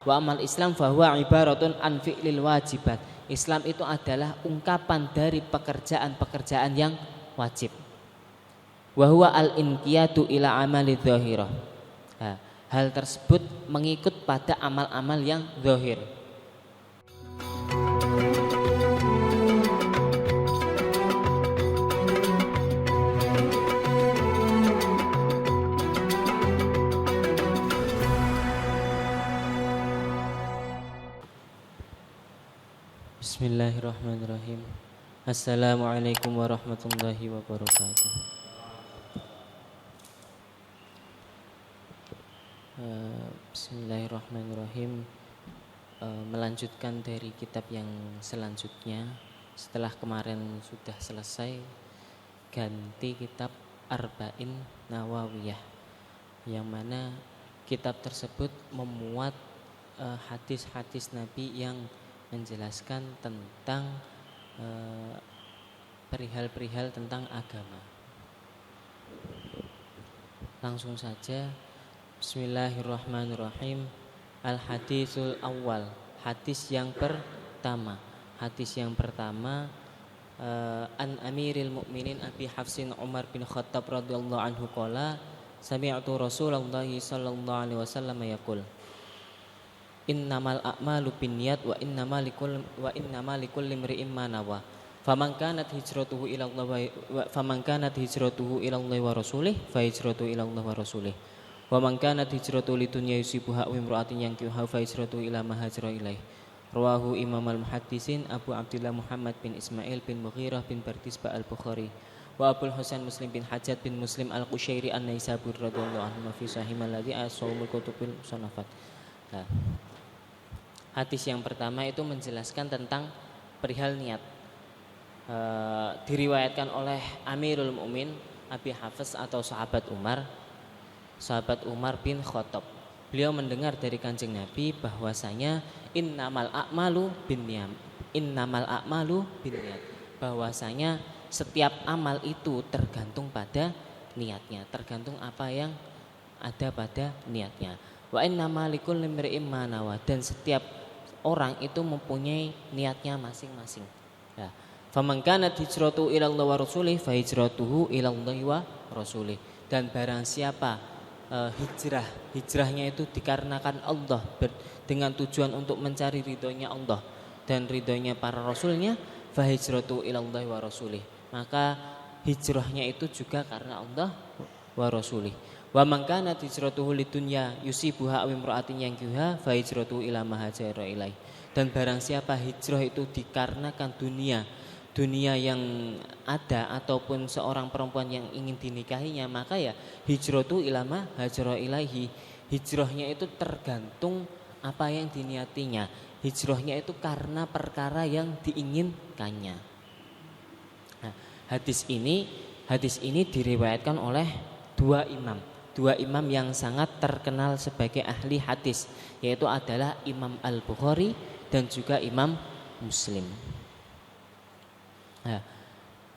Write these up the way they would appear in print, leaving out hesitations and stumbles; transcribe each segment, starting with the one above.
Wa amal Islam fahuwa ibaratun an fi'lil wajibat. Islam itu adalah ungkapan dari pekerjaan-pekerjaan yang wajib. Wa huwa al-inqiyadu ila amali dzahirah. Hal tersebut mengikut pada amal-amal yang zahir. Bismillahirrahmanirrahim. Assalamualaikum warahmatullahi wabarakatuh. Bismillahirrahmanirrahim. Melanjutkan dari kitab yang selanjutnya. Setelah kemarin sudah selesai, ganti kitab Arba'in Nawawiyah, yang mana kitab tersebut memuat hadis-hadis Nabi yang menjelaskan tentang perihal-perihal tentang agama. Langsung saja. Bismillahirrahmanirrahim. Al-hadisul awal, hadis yang pertama. Hadis yang pertama, an Amiril Mukminin Abi Hafsin Umar bin Khattab radhiyallahu anhu qala sami'tu Rasulullah sallallahu alaihi wasallam yaqul innamal a'malu binniyat wa innamal likulli imri'in ma nawa. Faman kanat hijratuhu ila Allah wa rasulih fa hijratuhu ila Allah wa rasulih. Wa man kanat hijratuhu lidunya yusibuha wa imra'atin yankihuha fa hijratuhu ila ma hajara ilaih. Rawahu Imam al-Muhaddisin Abu Abdullah Muhammad bin Ismail bin Mughirah bin Bardisbah al-Bukhari wa Abul Hasan Muslim bin Hajjaj bin Muslim al-Qushairi an-Naisaburi radhiyallahu anhu fi sahih alladhi as-sawmul kutubil musannafat. Hadis yang pertama itu menjelaskan tentang perihal niat. Diriwayatkan oleh Amirul Mukmin Abi Hafs atau sahabat Umar bin Khattab. Beliau mendengar dari Kanjeng Nabi bahwasanya innamal a'malu binniyat. Bahwasanya setiap amal itu tergantung pada niatnya, tergantung apa yang ada pada niatnya. Wa innamal likulli imri'in ma nawa, dan setiap orang itu mempunyai niatnya masing-masing. Faman kanat hijratuhu ila Allah wa rasulih fa hijratuhu ila Allah wa rasulih. Dan barang siapa hijrahnya itu dikarenakan Allah, dengan tujuan untuk mencari ridhonya Allah dan ridhonya para rasulnya, fa hijratuhu ila Allah wa rasulih, maka hijrahnya itu juga karena Allah wa rasulih. Wa man kanat hijratuhu lidunya yusibuha aw imra'atin yankihuha fa hijratuhu ila ma hajara ilaih. Dan barang siapa hijrah itu dikarenakan dunia yang ada ataupun seorang perempuan yang ingin dinikahinya, maka ya hijratu ila ma hajara ilaihi. Hijrahnya itu tergantung apa yang diniatinya. Hijrahnya itu karena perkara yang diinginkannya. Nah, hadis ini diriwayatkan oleh dua imam yang sangat terkenal sebagai ahli hadis, yaitu adalah Imam Al-Bukhari dan juga Imam Muslim.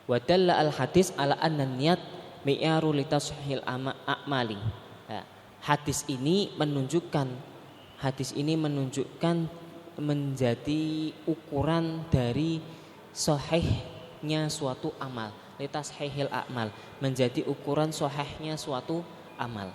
Wa dalla al-hadis ala anna niyat mi'yaru li tashihil a'mali. Hadis ini menunjukkan menjadi ukuran dari sahihnya suatu amal. Li tashihil a'mal, menjadi ukuran sahihnya suatu amal.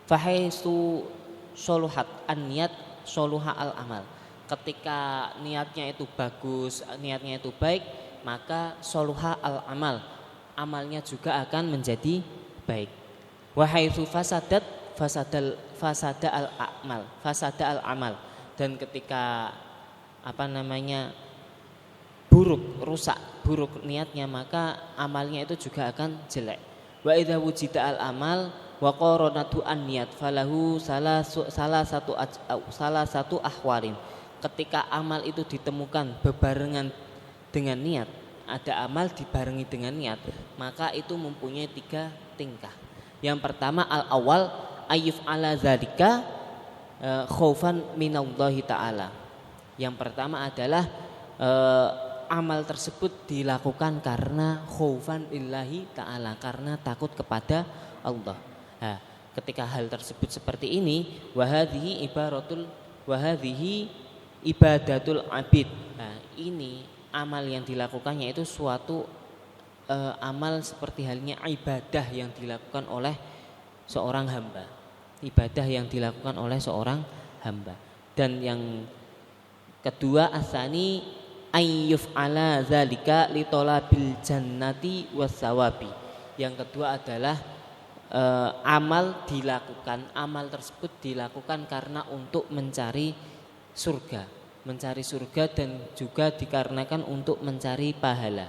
Fahaisu soluhat an-niyat soluha al-amal. Ketika niatnya itu bagus, niatnya itu baik, maka soluha al-amal, amalnya juga akan menjadi baik. Wa haitsu fasada al-amal. Dan ketika buruk niatnya, maka amalnya itu juga akan jelek. Wa idza wujida al-amal wa qaranatu an-niyat falahu salah satu ahwarin. Ketika amal itu ditemukan bebarengan dengan niat, ada amal dibarengi dengan niat, maka itu mempunyai 3 tingkah. Yang pertama al-awwal ayyuf ala zalika khaufan minallahi ta'ala. Yang pertama adalah amal tersebut dilakukan karena khaufan lillahi ta'ala, karena takut kepada Allah. Ketika hal tersebut seperti ini, wa hadhihi ibaratul Wa hadhihi ibadatul abid. Nah, ini amal yang dilakukannya itu suatu amal seperti halnya ibadah yang dilakukan oleh seorang hamba. Ibadah yang dilakukan oleh seorang hamba. Dan yang kedua, asani ayyuf ala zalika li talabil jannati wassawabi. Yang kedua adalah amal tersebut dilakukan karena untuk mencari surga dan juga dikarenakan untuk mencari pahala.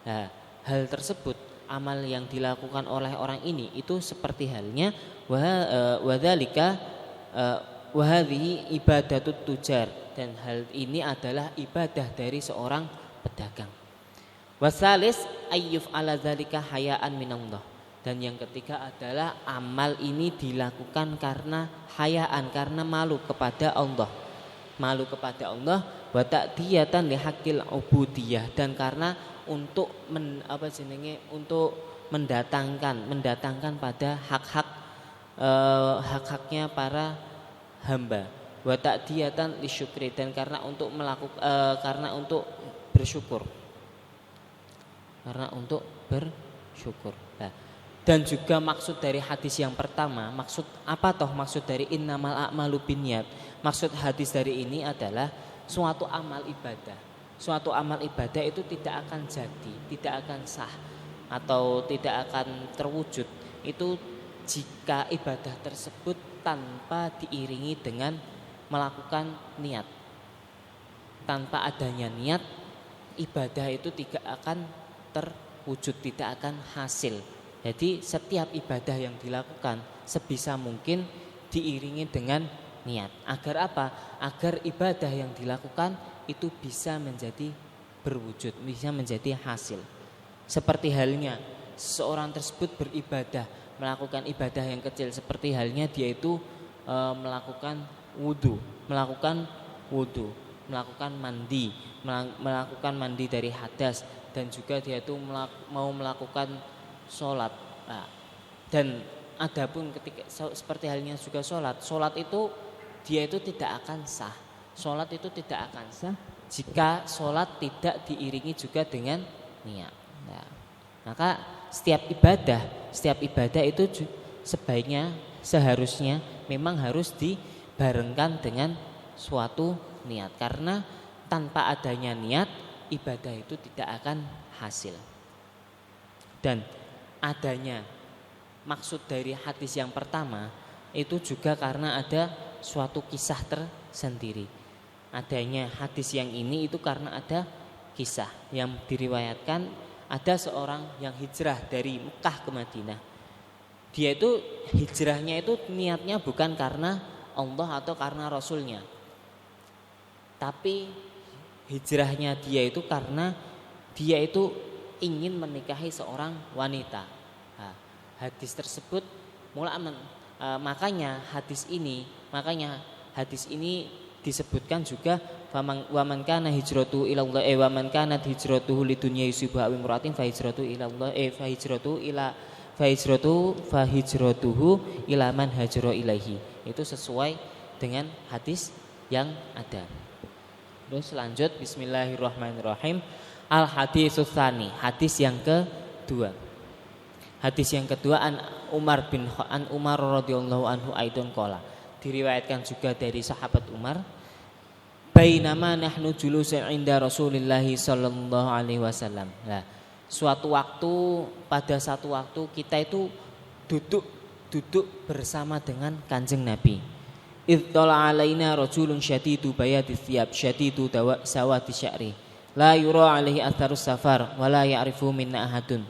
Nah, hal tersebut, amal yang dilakukan oleh orang ini itu seperti halnya wadzalika wa hadhihi ibadatut tujar, dan hal ini adalah ibadah dari seorang pedagang. Wasalis ayyuf ala zalika hayaan minallah. Dan yang ketiga adalah amal ini dilakukan karena hayaan, karena malu kepada Allah. Malu kepada Allah, wa ta'diyatan li haqqil ubudiyah, dan karena untuk untuk mendatangkan pada hak-haknya para hamba. Wa ta'diyatan li syukri, dan karena untuk bersyukur. Nah, dan juga maksud dari hadis yang pertama, maksud dari innamal a'malu binniyat. Maksud hadis dari ini adalah suatu amal ibadah. Suatu amal ibadah itu tidak akan jadi, tidak akan sah atau tidak akan terwujud itu jika ibadah tersebut tanpa diiringi dengan melakukan niat. Tanpa adanya niat, ibadah itu tidak akan terwujud, tidak akan hasil. Jadi setiap ibadah yang dilakukan sebisa mungkin diiringi dengan niat. Agar apa? Agar ibadah yang dilakukan itu bisa menjadi berwujud, bisa menjadi hasil. Seperti halnya seorang tersebut beribadah, melakukan ibadah yang kecil, seperti halnya dia itu melakukan wudu, melakukan mandi dari hadas, dan juga dia itu mau melakukan sholat. Nah, dan adapun ketika seperti halnya juga sholat itu dia itu tidak akan sah. Sholat itu tidak akan sah jika sholat tidak diiringi juga dengan niat. Nah, maka setiap ibadah itu seharusnya memang harus dibarengkan dengan suatu niat, karena tanpa adanya niat ibadah itu tidak akan hasil. Dan adanya maksud dari hadis yang pertama itu juga karena ada suatu kisah tersendiri. Adanya hadis yang ini itu karena ada kisah yang diriwayatkan, ada seorang yang hijrah dari Mekah ke Madinah. Dia itu hijrahnya itu niatnya bukan karena Allah atau karena Rasulnya, tapi hijrahnya dia itu karena dia itu ingin menikahi seorang wanita. Nah, hadis tersebut makanya hadis ini disebutkan juga wa man kana hijratuhu ila Allah wa man kanat hijratuhu lidunya yusibuha aw imra'atin fa hijratuhu ila Allah fa hijratuhu ila man hajara ilaihi. Itu sesuai dengan hadis yang ada. Terus lanjut, bismillahirrahmanirrahim. Al-haditsus tsani, hadis yang kedua. Hadis yang kedua an Umar radhiyallahu anhu aidon qala. Diriwayatkan juga dari sahabat Umar. Bainama nahnu julusan inda Rasulillah sallallahu alaihi wasallam. Nah, pada satu waktu kita itu duduk bersama dengan Kanjeng Nabi. Ittala alaina rajulun syadidu bayadis thiyab syadidu sawati sya'ri la yura alaihi atharus safar wa la ya'rifu minna ahadun.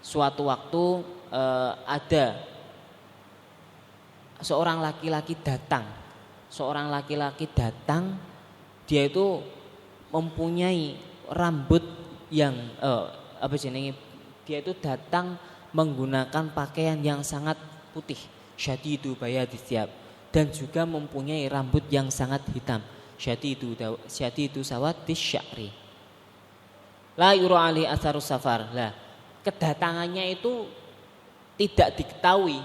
Suatu waktu ada seorang laki-laki datang, dia itu mempunyai rambut yang dia itu datang menggunakan pakaian yang sangat putih, syadidu bayadis thiyab, dan juga mempunyai rambut yang sangat hitam, syadidu sawadis sya'ri la yura alaihi atharus safar. Lah, kedatangannya itu tidak diketahui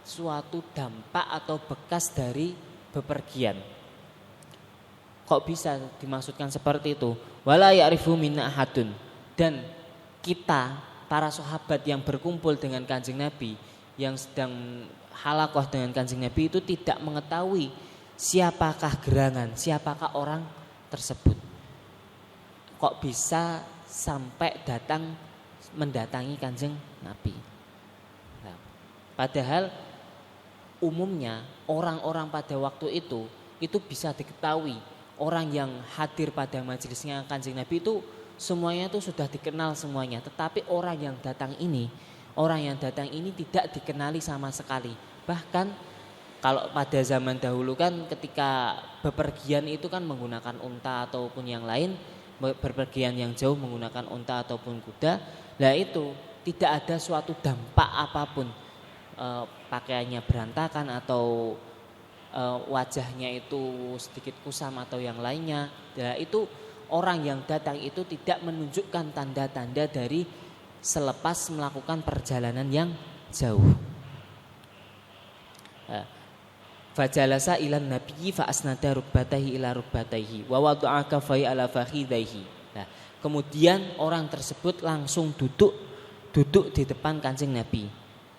suatu dampak atau bekas dari bepergian. Kok bisa dimaksudkan seperti itu? Wala ya'rifu minna ahadun. Dan kita para sahabat yang berkumpul dengan Kanjeng Nabi, yang sedang halaqah dengan Kanjeng Nabi itu tidak mengetahui siapakah gerangan, siapakah orang tersebut. Kok bisa sampai mendatangi Kanjeng Nabi? Nah, padahal umumnya orang-orang pada waktu itu bisa diketahui. Orang yang hadir pada majelisnya Kanjeng Nabi itu semuanya itu sudah dikenal semuanya. Tetapi orang yang datang ini tidak dikenali sama sekali. Bahkan kalau pada zaman dahulu kan ketika bepergian itu kan menggunakan unta ataupun yang lain, bepergian yang jauh menggunakan unta ataupun kuda. Lah itu tidak ada suatu dampak apapun, pakaiannya berantakan atau wajahnya itu sedikit kusam atau yang lainnya. Nah, itu orang yang datang itu tidak menunjukkan tanda-tanda dari selepas melakukan perjalanan yang jauh. Fajalasa ilan nabiyyi fa asnada rukbatayhi ila rukbatayhi wa wada'a kaffayhi ala fakhidaihi. Nah, kemudian orang tersebut langsung duduk di depan Kanjeng Nabi.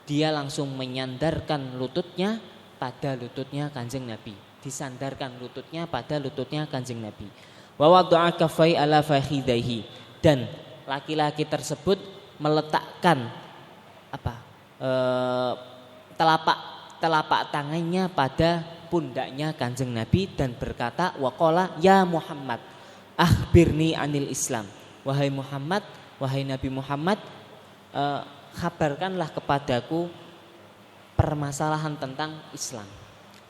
Dia langsung menyandarkan lututnya pada lututnya Kanjeng Nabi, disandarkan lututnya pada lututnya Kanjeng Nabi. Wa wada'a kaffayhi ala fakhidaihi, dan laki-laki tersebut meletakkan telapak tangannya pada pundaknya Kanjeng Nabi dan berkata, waqala ya Muhammad akhbirni anil Islam. Wahai Muhammad, wahai Nabi Muhammad, kabarkanlah kepadaku permasalahan tentang Islam.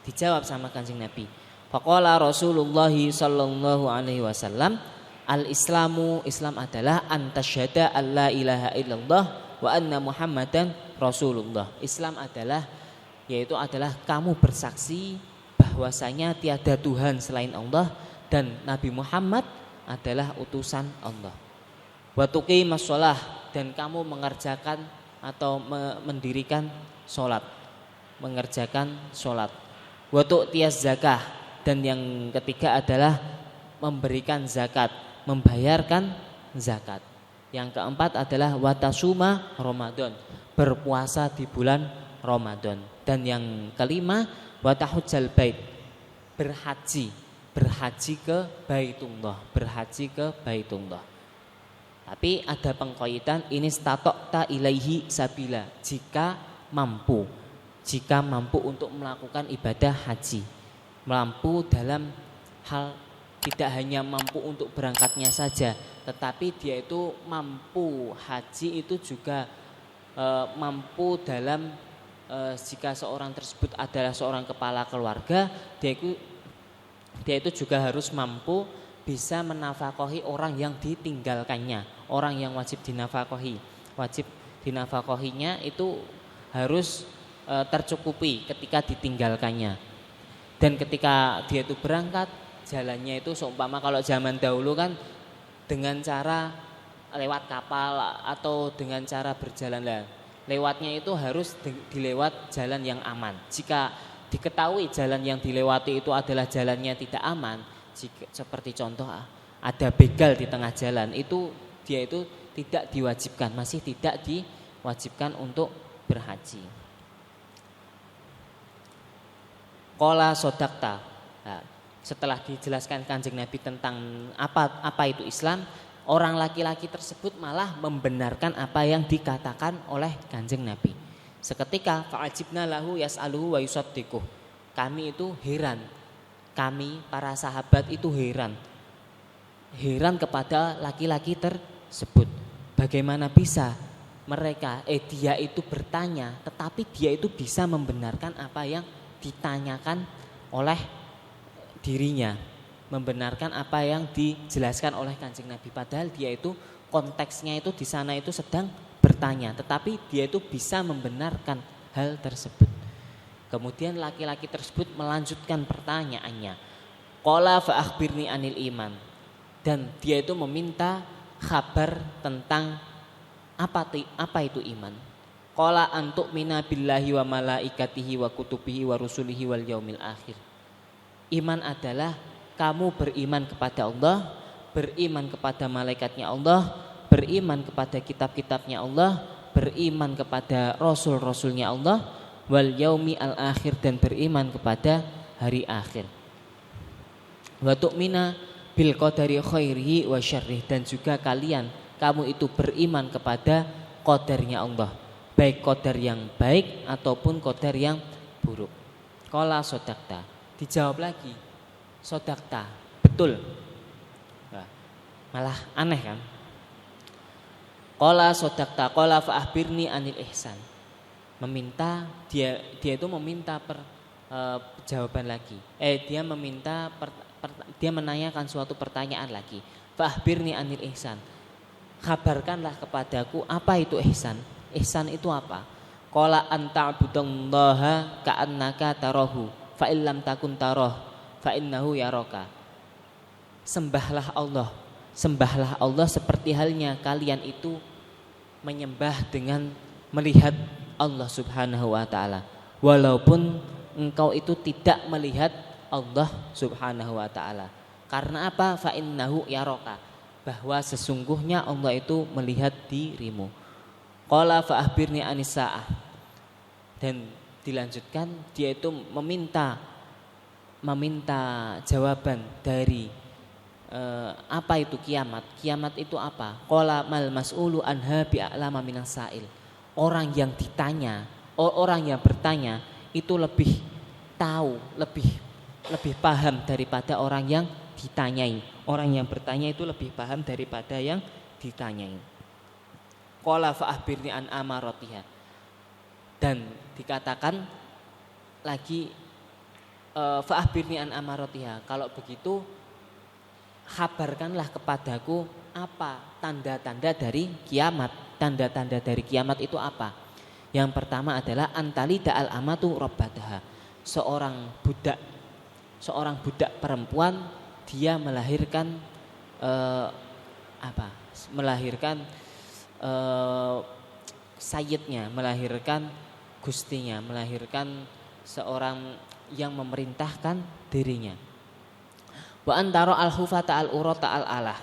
Dijawab sama Kanjeng Nabi. Faqala Rasulullah sallallahu alaihi wasallam, al-Islamu, Islam adalah antasyhada alla ilaha illallah wa anna Muhammadan Rasulullah. Islam adalah kamu bersaksi bahwasanya tiada Tuhan selain Allah dan Nabi Muhammad adalah utusan Allah. Wa tuqimas shalah, dan kamu mengerjakan atau mendirikan salat, mengerjakan salat. Wa tu'tiyaz zakah, dan yang ketiga adalah memberikan zakat, membayarkan zakat. Yang keempat adalah watasuma Ramadan, berpuasa di bulan Ramadan. Dan yang kelima watahujjal bait, berhaji ke Baitullah. Tapi ada pengkaitan, ini statokta ilaihi sabila, jika mampu untuk melakukan ibadah haji, mampu dalam hal tidak hanya mampu untuk berangkatnya saja, tetapi dia itu mampu haji itu juga mampu dalam jika seorang tersebut adalah seorang kepala keluarga, dia itu juga harus mampu bisa menafkahi orang yang ditinggalkannya, orang yang wajib dinafkahi. Wajib dinafkahinya itu harus tercukupi ketika ditinggalkannya. Dan ketika dia itu berangkat, jalannya itu seumpama kalau zaman dahulu kan dengan cara lewat kapal atau dengan cara berjalan lah. Lewatnya itu harus dilewat jalan yang aman. Jika diketahui jalan yang dilewati itu adalah jalannya tidak aman, seperti contoh ada begal di tengah jalan, itu dia itu tidak diwajibkan, masih tidak diwajibkan untuk berhaji. Qala sodakta. Nah, setelah dijelaskan Kanjeng Nabi tentang apa itu Islam, orang laki-laki tersebut malah membenarkan apa yang dikatakan oleh Kanjeng Nabi. Seketika fa'ajibna lahu yas'aluhu wa yusaddiquh. Kami itu heran. Kami para sahabat itu heran kepada laki-laki tersebut. Bagaimana bisa dia itu bertanya, tetapi dia itu bisa membenarkan apa yang ditanyakan oleh dirinya, membenarkan apa yang dijelaskan oleh Kanjeng Nabi. Padahal dia itu konteksnya itu di sana itu sedang bertanya, tetapi dia itu bisa membenarkan hal tersebut. Kemudian laki-laki tersebut melanjutkan pertanyaannya. Qala fa akhbirni anil iman. Dan dia itu meminta kabar tentang apa itu iman. Qala antuk mina billahi wa malaikatihi wa kutubihi wa rusulihi wal yaumil akhir. Iman adalah kamu beriman kepada Allah, beriman kepada malaikatnya Allah, beriman kepada kitab-kitabnya Allah, beriman kepada rasul-rasulnya Allah, wal yaumi al akhir, dan beriman kepada hari akhir. Wa tu'mina bil qadari khairihi wa syarrih, dan juga kamu itu beriman kepada qadarnya Allah, baik qadar yang baik ataupun qadar yang buruk. Qala sodakta, dijawab lagi, sodakta, betul. Nah, malah aneh kan? Qala sodakta, qala fa akhbirni anil ihsan. Meminta dia itu meminta jawaban lagi. Dia menanyakan suatu pertanyaan lagi. Fa akhbirni anil ihsan. Kabarkanlah kepadaku apa itu ihsan. Ihsan itu apa? Qala anta'budallaha ka'annaka tarahu fa illam takun tarah fa innahu yaraka. Sembahlah Allah seperti halnya kalian itu menyembah dengan melihat Allah Subhanahu wa taala, walaupun engkau itu tidak melihat Allah Subhanahu wa taala. Karena apa? Fa innahu yaraka, bahwa sesungguhnya Allah itu melihat dirimu. Qala fa akhbirni anis saah, dan dilanjutkan dia itu meminta jawaban dari apa itu kiamat. Kiamat itu apa? Qala mal mas'ulu anha bi'alama minas sa'il. Orang yang ditanya, orang yang bertanya itu lebih tahu, lebih paham daripada orang yang ditanyai. Orang yang bertanya itu lebih paham daripada yang ditanyai. Qala fa akhbirni an amaratiha, dan dikatakan lagi fa akhbirni an amaratiha, kalau begitu kabarkanlah kepadaku apa tanda-tanda dari kiamat. Tanda-tanda dari kiamat itu apa? Yang pertama adalah antalida al amatu rabbataha. Seorang budak perempuan dia melahirkan sayyidnya, melahirkan gustinya, melahirkan seorang yang memerintahkan dirinya. Wa antara al-hufata al-urata al-alah,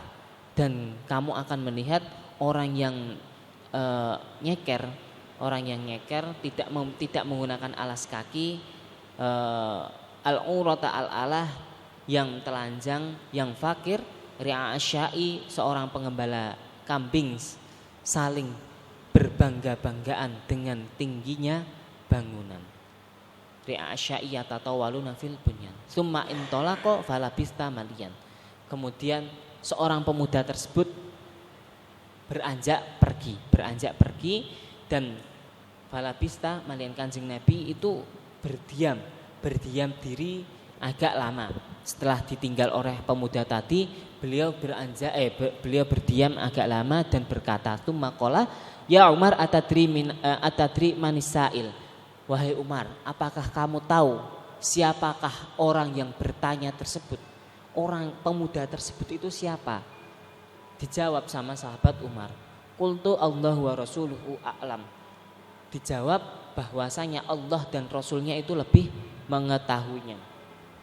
dan kamu akan melihat orang yang nyeker tidak menggunakan alas kaki, al-urata al-alah, yang telanjang, yang fakir, ri'a asyai, seorang pengembala kambing saling berbangga-banggaan dengan tingginya bangunan. Ri'a asyai yatatawaluna fil bunyan summa intolaqo falabista malian. Kemudian seorang pemuda tersebut beranjak pergi dan falabista malian, Kanjeng Nabi itu berdiam diri agak lama. Setelah ditinggal oleh pemuda tadi, beliau berdiam agak lama dan berkata, "Tsumma ya Umar atadri manisail." Wahai Umar, apakah kamu tahu siapakah orang yang bertanya tersebut? Orang pemuda tersebut itu siapa? Dijawab sama sahabat Umar, "Qultu Allahu wa rasuluhu a'lam." Dijawab bahwasanya Allah dan Rasulnya itu lebih mengetahuinya.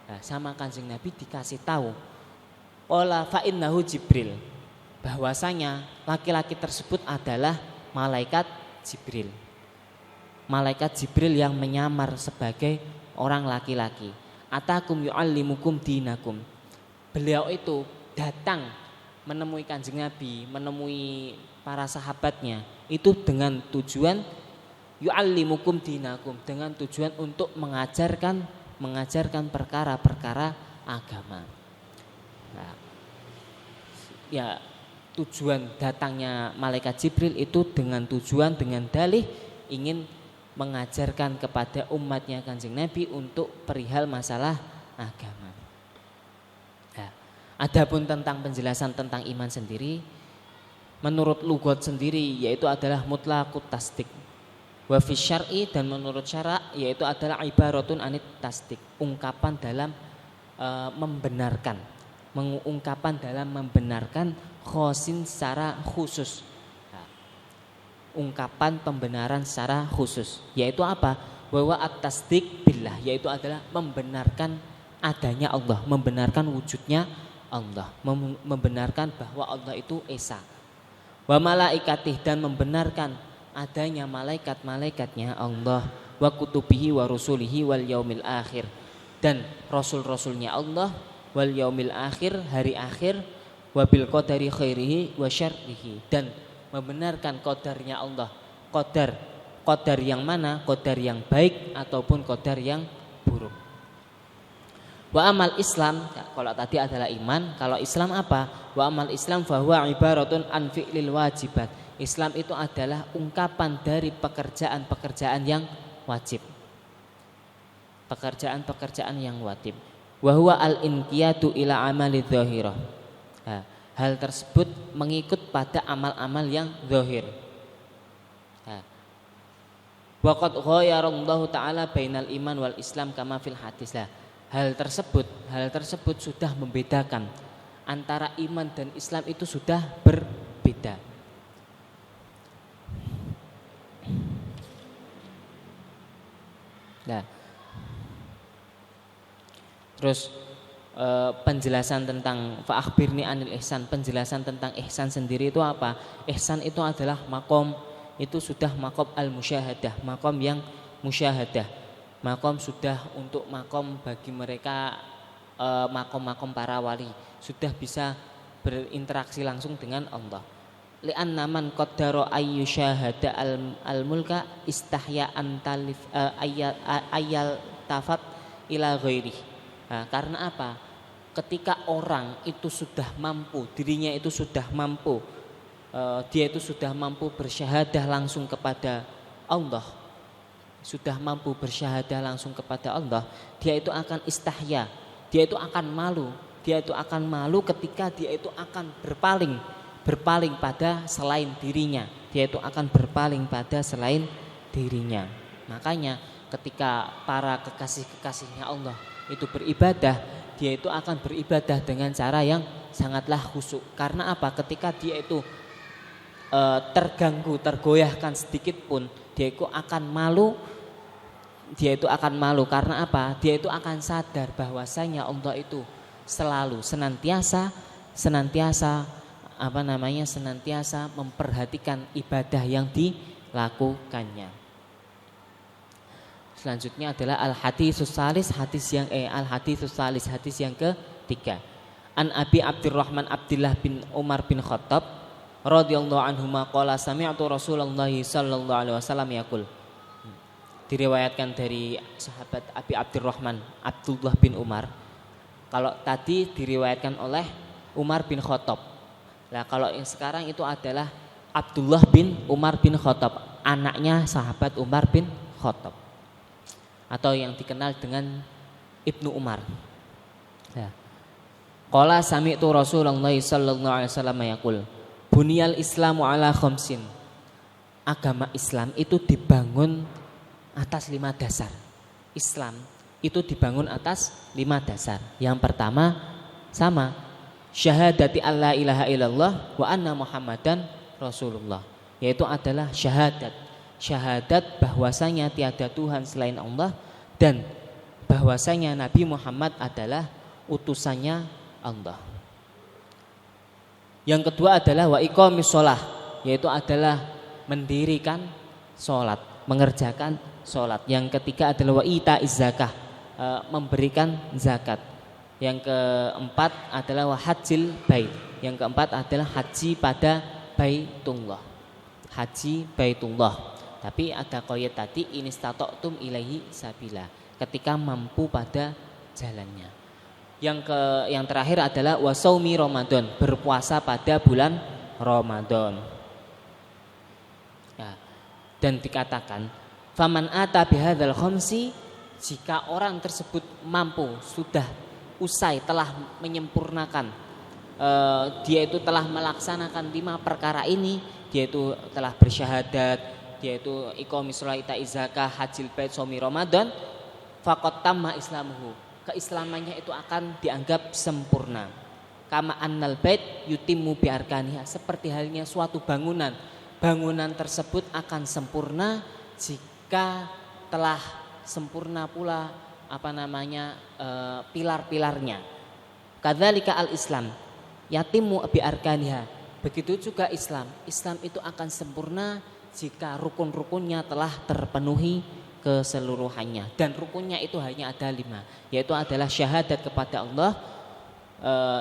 Nah, sama Kanjeng Nabi dikasih tahu, qala fa innahu Jibril, bahwasanya laki-laki tersebut adalah malaikat Jibril. Malaikat Jibril yang menyamar sebagai orang laki-laki. Atakum yu'allimukum dinakum. Beliau itu datang menemui Kanjeng Nabi, menemui para sahabatnya itu dengan tujuan yu'allimukum dinakum, dengan tujuan untuk mengajarkan perkara-perkara agama. Nah, ya, tujuan datangnya malaikat Jibril itu dengan dalih ingin mengajarkan kepada umatnya Kanjeng Nabi untuk perihal masalah agama. Nah, adapun tentang penjelasan tentang iman sendiri, menurut lugat sendiri yaitu adalah mutlaqut tasdik. Wa fi syar'i, dan menurut syara' yaitu adalah ibaratun anit tasdik, ungkapan dalam membenarkan khosin secara khusus. Nah, ungkapan pembenaran secara khusus, yaitu apa? Bahwa at-tasdiq billah, yaitu adalah membenarkan adanya Allah, membenarkan wujudnya Allah, membenarkan bahwa Allah itu esa. Wa malaikatih, dan membenarkan adanya malaikat-malaikatnya Allah, wa kutubihi wa rusulihi wal yaumil akhir, dan rasul-rasulnya Allah, wal yaumil akhir, hari akhir, wa bil qadari khairihi wa syarrihi, dan membenarkan qadarnya Allah. Qadar yang mana? Qadar yang baik ataupun qadar yang buruk. Wa amal Islam, kalau tadi adalah iman, kalau Islam apa? Wa amal Islam fahuwa ibaratun an fi'lil wajibat. Islam itu adalah ungkapan dari pekerjaan-pekerjaan yang wajib. Pekerjaan-pekerjaan yang wajib. Wa huwa al-inqiyadu ila amali dzahirah. Hal tersebut mengikut pada amal-amal yang zahir. Wa qad ghayarallahu ta'ala bainal iman wal Islam kama fil hadis. Hal tersebut sudah membedakan antara iman dan Islam, itu sudah berbeda. Nah, terus penjelasan tentang fa'akhbirni anil ihsan, penjelasan tentang ihsan sendiri itu apa? Ihsan itu adalah makom, itu sudah makom al-musyahadah, makom yang musyahadah. Makom sudah untuk makom bagi mereka, makom-makom para wali, sudah bisa berinteraksi langsung dengan Allah. Li'anna man qaddara ayyushahada al-mulka istahya antalif ayal tafat ila ghairi. Karena apa? Ketika orang itu sudah mampu, dirinya itu sudah mampu, dia itu sudah mampu bersyahadah langsung kepada Allah, sudah mampu bersyahadah langsung kepada Allah, dia itu akan istahya, dia itu akan malu ketika dia itu akan berpaling pada selain dirinya, dia itu akan berpaling pada selain dirinya. Makanya ketika para kekasih-kekasihnya Allah itu beribadah, dia itu akan beribadah dengan cara yang sangatlah khusyuk. Karena apa? Ketika dia itu terganggu, tergoyahkan sedikit pun, dia itu akan malu. Dia itu akan malu karena apa? Dia itu akan sadar bahwasanya Allah itu selalu senantiasa memperhatikan ibadah yang dilakukannya. Selanjutnya adalah al-haditsus salis, hadis yang ketiga. An Abi Abdurrahman Abdullah bin Umar bin Khattab radhiyallahu anhuma qala sami'tu Rasulullah sallallahu alaihi wasallam yaqul. Diriwayatkan dari sahabat Abi Abdurrahman Abdullah bin Umar. Kalau tadi diriwayatkan oleh Umar bin Khattab. Nah, kalau yang sekarang itu adalah Abdullah bin Umar bin Khattab, anaknya sahabat Umar bin Khattab, atau yang dikenal dengan Ibnu Umar. Qala sami'tu Rasulullah sallallahu alaihi wasallam yaqul, bunyal Islamu ala khamsin. Agama Islam itu dibangun atas 5 dasar. Islam itu dibangun atas 5 dasar. Yang pertama sama, syahadati alla ilaha illallah wa anna Muhammadan Rasulullah, yaitu adalah syahadat bahwasanya tiada Tuhan selain Allah dan bahwasanya Nabi Muhammad adalah utusannya Allah. Yang kedua adalah wa iqamis shalah, yaitu adalah mendirikan salat, mengerjakan salat. Yang ketiga adalah wa itaiz zakah, memberikan zakat. Yang keempat adalah wa hajjil bait. Yang keempat adalah haji pada Baitullah. Haji Baitullah. Tapi ada qaid tadi, inistata'tum ilaihi sabila, ketika mampu pada jalannya. Yang terakhir adalah wa shaumi Ramadan, berpuasa pada bulan Ramadan. Ya. Dan dikatakan faman ata bihadzal khamsi, jika orang tersebut mampu, sudah usai, telah menyempurnakan, dia itu telah melaksanakan 5 perkara ini, dia itu telah bersyahadat, dia itu iqamis shalah, itaiz zakah, hajjil bait, shaumi Ramadan, faqad tamma islamuhu, keislamannya itu akan dianggap sempurna. Kama annal bait yutimmu bi arkaniha, seperti halnya suatu bangunan bangunan tersebut akan sempurna jika telah sempurna pula pilar-pilarnya. Kadzalika al-Islam yatimu bi arkaniha. Begitu juga Islam. Islam itu akan sempurna jika rukun-rukunnya telah terpenuhi keseluruhannya. Dan rukunnya itu hanya ada 5, yaitu adalah syahadat kepada Allah.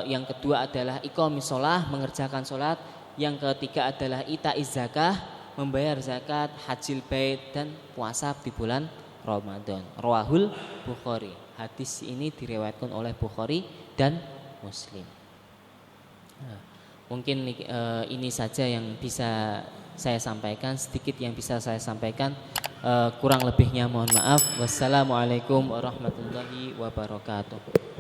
Yang kedua adalah iqamis shalah, mengerjakan sholat. Yang ketiga adalah itaiz zakah, membayar zakat, hajil bait, dan puasa di bulan Ramadan. Rawahul Bukhari. Hadis ini diriwayatkan oleh Bukhari dan Muslim. Mungkin ini saja yang bisa saya sampaikan, sedikit yang bisa saya sampaikan. Kurang lebihnya mohon maaf. Wassalamualaikum warahmatullahi wabarakatuh.